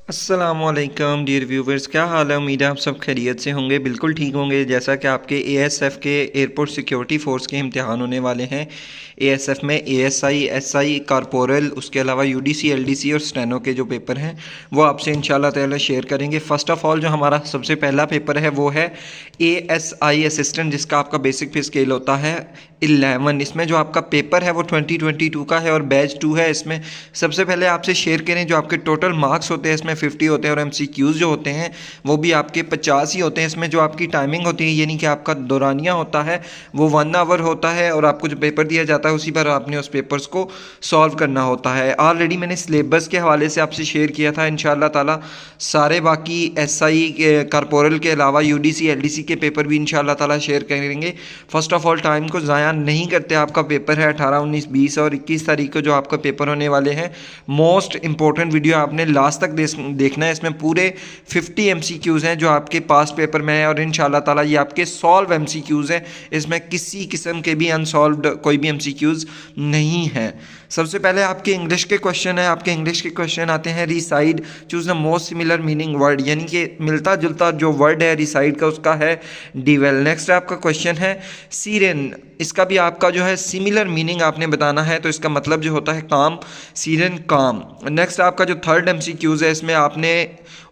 अस्सलामुअलैकुम dear viewers, क्या हाल है। उम्मीद है आप सब खैरियत से होंगे, बिल्कुल ठीक होंगे। जैसा कि आपके एएसएफ के एयरपोर्ट सिक्योरिटी फोर्स के इम्तिहान होने वाले हैं। एएसएफ में एएसआई, एसआई, कारपोरल, उसके अलावा यूडीसी, एलडीसी और स्टेनो के जो पेपर हैं वो आपसे इंशाल्लाह ताला शेयर करेंगे। फ़र्स्ट ऑफ़ ऑल जो हमारा सबसे पहला पेपर है वो है एएसआई असिस्टेंट, जिसका आपका बेसिक पे स्केल होता है 11। इसमें जो आपका पेपर है वो 2022 का है और बैच 2 है। इसमें सबसे पहले आपसे शेयर करें जो आपके टोटल मार्क्स होते हैं इसमें 50 होते हैं और एमसीक्यूज़ जो होते हैं वो भी आपके 50 ही होते हैं। इसमें जो आपकी टाइमिंग होती है यानी कि आपका दौरानिया होता है वो 1 आवर होता है और आपको जो पेपर दिया जाता है उसी पर आपने उस पेपर्स को सॉल्व करना होता है। ऑलरेडी मैंने सिलेबस के हवाले से आपसे शेयर किया था। इंशाल्लाह ताला सारे बाकी एसआई के, कारपोरल के अलावा यूडीसी, एलडीसी के पेपर भी इंशाल्लाह ताला शेयर करेंगे। फर्स्ट ऑफ ऑल टाइम को ज़ाया नहीं करते। आपका पेपर है 18, 19, 20 और 21 तारीख को जो आपका पेपर होने वाले हैं। मोस्ट इंपॉर्टेंट वीडियो आपने लास्ट तक देखना है। इसमें पूरे 50 एमसीक्यूज़ हैं जो आपके पास्ट पेपर में है और इंशाल्लाह ताला ये आपके सॉल्व एमसीक्यूज़ हैं। इसमें किसी किस्म के भी अनसॉल्व्ड कोई भी एमसीक्यूज़ नहीं है। सबसे पहले आपके इंग्लिश के क्वेश्चन है। आपके इंग्लिश के क्वेश्चन आते हैं reside, choose the most similar meaning word, यानी कि मिलता जुलता जो वर्ड है रिसाइड का उसका है डिवेल। नेक्स्ट आपका क्वेश्चन है सीरेन, इसका भी आपका जो है सिमिलर मीनिंग आपने बताना है, तो इसका मतलब जो होता है काम, सीरेन काम। नेक्स्ट आपका जो थर्ड एमसीक्यूज़ है इसमें आपने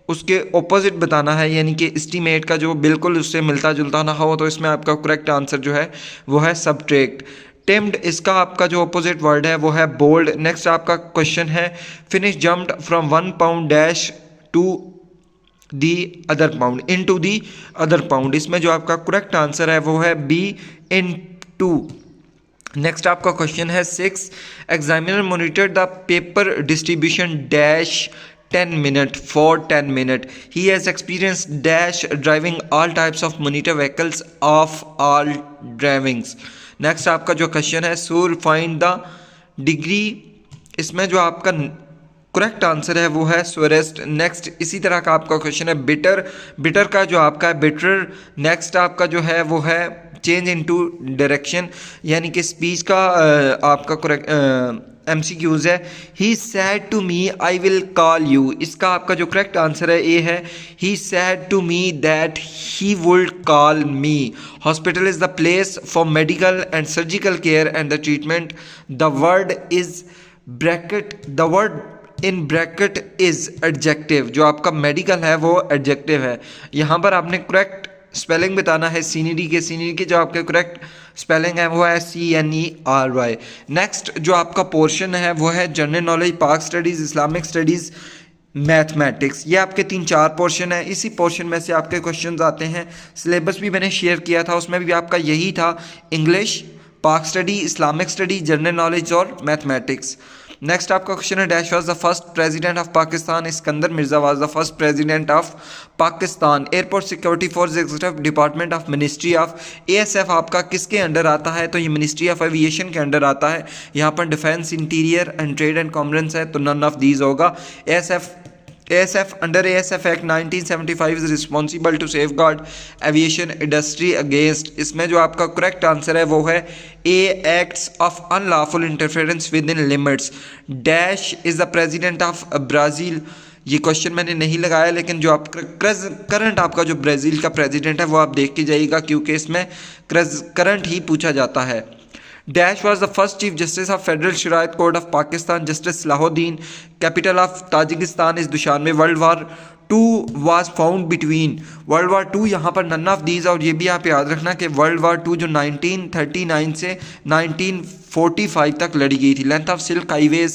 उसके ऑपोजिट बताना है, यानी कि एस्टीमेट का जो बिल्कुल उससे मिलता जुलता ना हो, तो इसमें आपका करेक्ट आंसर जो है वो है सबट्रैक्ट। टेम्ड, इसका आपका जो अपोजिट वर्ड है वो है बोल्ड। नेक्स्ट आपका क्वेश्चन है finish jumped from 1 pound dash to the other pound, in to the other pound. इसमें जो आपका करेक्ट आंसर है वो है बी, इन टू। नेक्स्ट आपका क्वेश्चन है 6, examiner monitored the paper distribution dash 10 minute for 10 minute. He has experienced dash driving all types of monitor vehicles of all drivings. Next आपका जो क्वेश्चन है सूर find the degree, इसमें जो आपका correct answer है वो है सोरेस्ट। नेक्स्ट इसी तरह का आपका क्वेश्चन है बिटर, बिटर का जो आपका है बिटर। नेक्स्ट आपका जो है वो है चेंज इनटू डायरेक्शन, यानी कि स्पीच का आपका करेक्ट एमसीक्यूज़ है। He said to me I will call you, इसका आपका जो करेक्ट आंसर है ए है he said to me that he would call me. Hospital is the place for medical and surgical care and the treatment. The word is bracket, the word in bracket is adjective, जो आपका medical है वो adjective है। यहाँ पर आपने correct spelling बताना है सीनीडी के, सीनीडी के जो आपके करेक्ट स्पेलिंग है वो है CNERY। नेक्स्ट जो आपका पोर्शन है वो है जनरल नॉलेज, पाक स्टडीज़, इस्लामिक स्टडीज़, मैथमेटिक्स। ये आपके 3-4 पोर्शन है। इसी पोर्शन में से आपके क्वेश्चंस आते हैं। सिलेबस भी मैंने शेयर किया था, उसमें भी आपका यही था, इंग्लिश, पाक study, Islamic study, general knowledge और मैथमेटिक्स। नेक्स्ट आपका क्वेश्चन है dash was the first president of Pakistan, Iskander Mirza was the first president of Pakistan. Airport security force executive department of ministry of, ASF आपका किसके अंडर आता है, तो ये मिनिस्ट्री ऑफ एविएशन के अंडर आता है। यहाँ पर defence, interior and trade and commerce है, तो नन ऑफ दीज होगा। ASF under ASF Act 1975 is responsible to safeguard aviation industry against, इसमें जो आपका करेक्ट आंसर है वो है A, acts of unlawful interference within limits। Dash is the president of Brazil, ये क्वेश्चन मैंने नहीं लगाया, लेकिन जो आप करंट आपका जो ब्राज़ील का प्रेसिडेंट है वो आप देख के जाइएगा, क्योंकि इसमें करंट ही पूछा जाता है। Dash was the first chief justice of federal Shariat court of Pakistan, justice Salahuddin. Capital of Tajikistan is Dushanbe. World war two was found between, world war two यहाँ पर नन ऑफ दीज। और ये भी आप याद रखना कि वर्ल्ड वार टू जो 1939 से 1945 तक लड़ी गई थी। Length of silk highway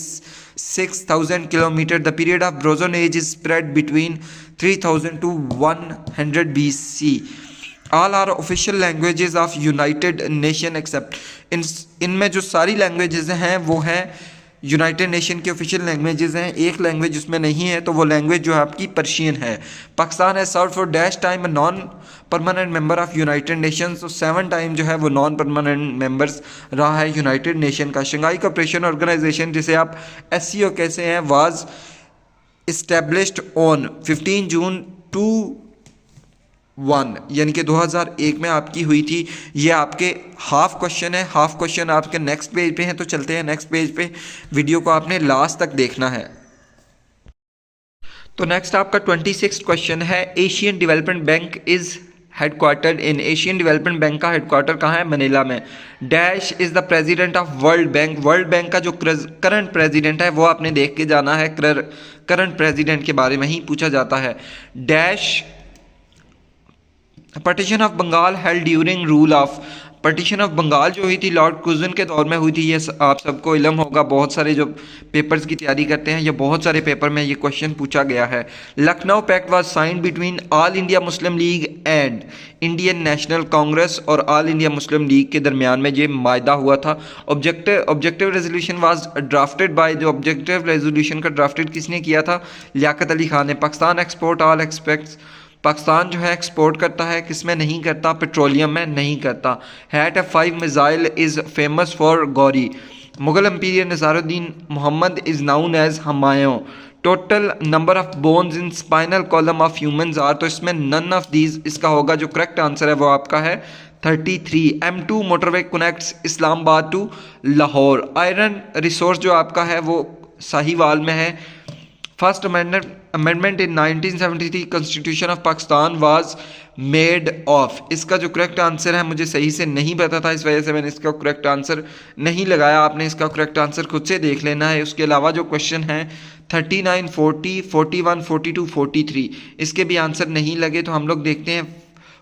6000 kilometre. The period of bronze age is spread between 3000 to 100 BC। All are official languages of united nation except, इनमें जो सारी लैंग्वेजेस हैं वो हैं यूनाइटेड नेशन की ऑफिशियल लैंग्वेजेस हैं। एक लैंग्वेज उसमें नहीं है, तो वो लैंग्वेज जो है आपकी पर्शियन है। पाकिस्तान है serve for dash time non permanent member of United Nations, तो 7 टाइम जो है वो नॉन परमानेंट मेंबर्स रहा है यूनाइटेड नेशन का। शंघाई कोऑपरेशन ऑर्गेनाइजेशन, जिसे आप SCO कहते हैं, वाज इस्टेब्लिश्ड ऑन 15 जून 2001, यानी कि 2001 में आपकी हुई थी। ये आपके हाफ क्वेश्चन है, हाफ क्वेश्चन आपके नेक्स्ट पेज पे हैं, तो चलते हैं नेक्स्ट पेज पे। वीडियो को आपने लास्ट तक देखना है। तो नेक्स्ट आपका 26 क्वेश्चन है, Asian development bank is headquartered in, Asian development bank का हेडक्वार्टर कहाँ है? मनीला में। Dash is the president of world bank, world bank का जो करंट प्रेसिडेंट है वो आपने देख के जाना है, करंट प्रेसिडेंट के बारे में ही पूछा जाता है। Dash partition of Bengal held during rule of, partition of Bengal जो हुई थी लॉर्ड कुजन के दौर में हुई थी, ये आप सबको इल्म होगा, बहुत सारे जो पेपर्स की तैयारी करते हैं, ये बहुत सारे पेपर में ये क्वेश्चन पूछा गया है। Lucknow pact was signed between all India Muslim League and Indian National Congress, और ऑल इंडिया मुस्लिम लीग के दरमियान में ये मायदा हुआ था। Objective resolution was drafted bye, जो ऑब्जेक्टिव रेजोल्यूशन का ड्राफ्टेड किसने किया था? लियाकत अली खान ने। Pakistan export all aspects, Pakistan जो है एक्सपोर्ट करता है, किस में नहीं करता? पेट्रोलियम में नहीं करता। Hatf 5 missile is famous for Ghauri, Mughal emperor Nizaruddin Mohammad is known as Humayun. Total number of bones in spinal column of humans are, तो इसमें नन ऑफ दीज इसका होगा, जो करेक्ट आंसर है वो आपका है 33। M2 motorway connects Islamabad to Lahore. Iron resource जो आपका है वो साहिवाल में है। First amendment in 1973 constitution of Pakistan was made of, इसका जो करेक्ट आंसर है मुझे सही से नहीं पता था, इस वजह से मैंने इसका करेक्ट आंसर नहीं लगाया, आपने इसका करेक्ट आंसर खुद से देख लेना है। उसके अलावा जो क्वेश्चन है 39, 40, 41, 42, 43 इसके भी आंसर नहीं लगे, तो हम लोग देखते हैं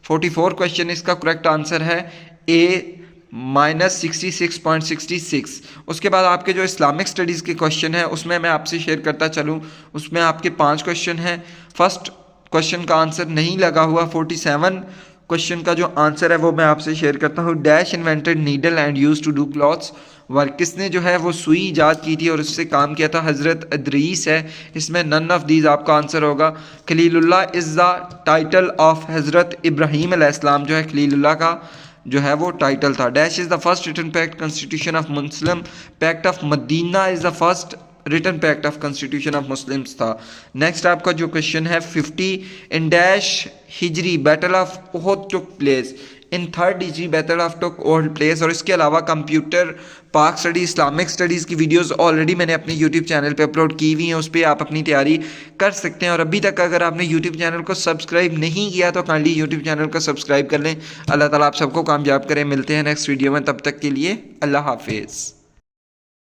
44 क्वेश्चन, इसका करेक्ट आंसर है ए -66.66। उसके बाद आपके जो इस्लामिक स्टडीज़ के क्वेश्चन है उसमें मैं आपसे शेयर करता चलूँ, उसमें आपके 5 क्वेश्चन हैं। फर्स्ट क्वेश्चन का आंसर नहीं लगा हुआ, 47 क्वेश्चन का जो आंसर है वो मैं आपसे शेयर करता हूँ। Dash invented needle and use to do clothes work, किसने जो है वो सुई ईजाद की थी और उससे काम किया था? हज़रत इदरीस है। इसमें नन ऑफ दीज आपका आंसर होगा। Khalilullah is the title of हज़रत इब्राहीम अलैहिस्सलाम, जो है खलीलुल्लाह का जो है वो टाइटल था। Dash is the first written pact constitution of Muslim, pact of Medina is the first written pact of constitution of Muslims था। नेक्स्ट आपका जो क्वेश्चन है 50, in dash Hijri battle of Uhud took place, in 3rd Hijri battle of took Uhud place. और इसके अलावा computer, Pak study, Islamic studies की videos already मैंने अपने यूट्यूब चैनल पे अपलोड की हुई हैं, उस पर आप अपनी तैयारी कर सकते हैं। और अभी तक अगर आपने यूट्यूब चैनल को सब्सक्राइब नहीं किया तो काइंडली यूट्यूब चैनल को सब्सक्राइब कर लें। अल्लाह ताला आप सबको कामयाब करें। मिलते हैं नेक्स्ट वीडियो में, तब तक के लिए अल्लाह हाफिज़।